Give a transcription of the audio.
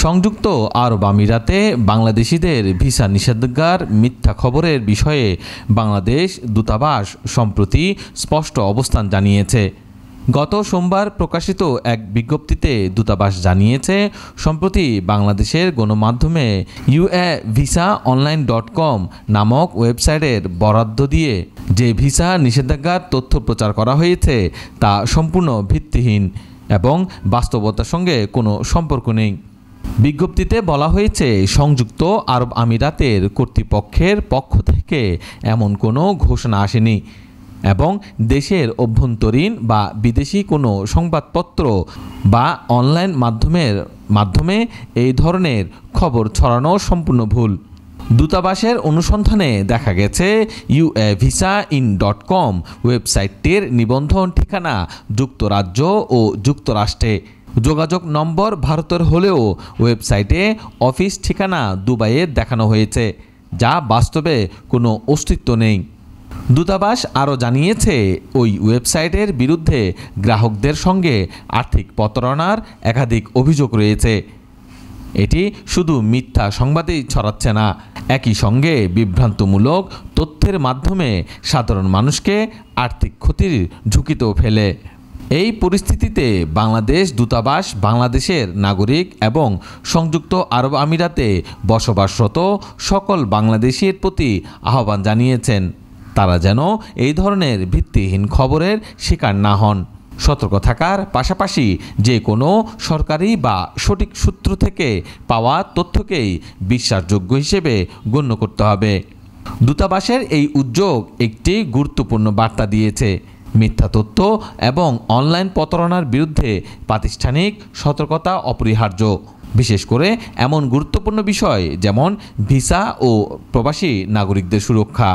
সংযুক্ত আরব আমিরাতে বাংলাদেশিদের ভিসা নিষেধাজ্ঞার মিথ্যা খবরের বিষয়ে বাংলাদেশ দূতাবাস সম্প্রতি স্পষ্ট অবস্থান জানিয়েছে। গত সোমবার প্রকাশিত এক বিজ্ঞপ্তিতে দূতাবাস জানিয়েছে, সম্প্রতি বাংলাদেশের গণমাধ্যমে UAVisaonline.com নামক ওয়েবসাইটের বরাদ্দ দিয়ে যে ভিসা নিষেধাজ্ঞার তথ্য প্রচার করা হয়েছে তা সম্পূর্ণ ভিত্তিহীন এবং বাস্তবতার সঙ্গে কোনো সম্পর্ক নেই। বিজ্ঞপ্তিতে বলা হয়েছে, সংযুক্ত আরব আমিরাতের কর্তৃপক্ষের পক্ষ থেকে এমন কোনো ঘোষণা আসেনি এবং দেশের অভ্যন্তরীণ বা বিদেশি কোনো সংবাদপত্র বা অনলাইন মাধ্যমে এই ধরনের খবর ছড়ানো সম্পূর্ণ ভুল। দূতাবাসের অনুসন্ধানে দেখা গেছে, UAVisain.com ওয়েবসাইটটির নিবন্ধন ঠিকানা যুক্তরাজ্য ও যুক্তরাষ্ট্রে, যোগাযোগ নম্বর ভারতের হলেও ওয়েবসাইটে অফিস ঠিকানা দুবাইয়ে দেখানো হয়েছে, যা বাস্তবে কোনো অস্তিত্ব নেই। দূতাবাস আরও জানিয়েছে, ওই ওয়েবসাইটের বিরুদ্ধে গ্রাহকদের সঙ্গে আর্থিক প্রতারণার একাধিক অভিযোগ রয়েছে। এটি শুধু মিথ্যা সংবাদই ছড়াচ্ছে না, একই সঙ্গে বিভ্রান্তমূলক তথ্যের মাধ্যমে সাধারণ মানুষকে আর্থিক ক্ষতির ঝুঁকিতেও ফেলে। এই পরিস্থিতিতে বাংলাদেশ দূতাবাস বাংলাদেশের নাগরিক এবং সংযুক্ত আরব আমিরাতে বসবাসরত সকল বাংলাদেশির প্রতি আহ্বান জানিয়েছেন, তারা যেন এই ধরনের ভিত্তিহীন খবরের শিকার না হন। সতর্ক থাকার পাশাপাশি যে কোনো সরকারি বা সঠিক সূত্র থেকে পাওয়া তথ্যকেই বিশ্বাসযোগ্য হিসেবে গণ্য করতে হবে। দূতাবাসের এই উদ্যোগ একটি গুরুত্বপূর্ণ বার্তা দিয়েছে। মিথ্যা তথ্য এবং অনলাইন প্রতারণার বিরুদ্ধে প্রাতিষ্ঠানিক সতর্কতা অপরিহার্য, বিশেষ করে এমন গুরুত্বপূর্ণ বিষয় যেমন ভিসা ও প্রবাসী নাগরিকদের সুরক্ষা।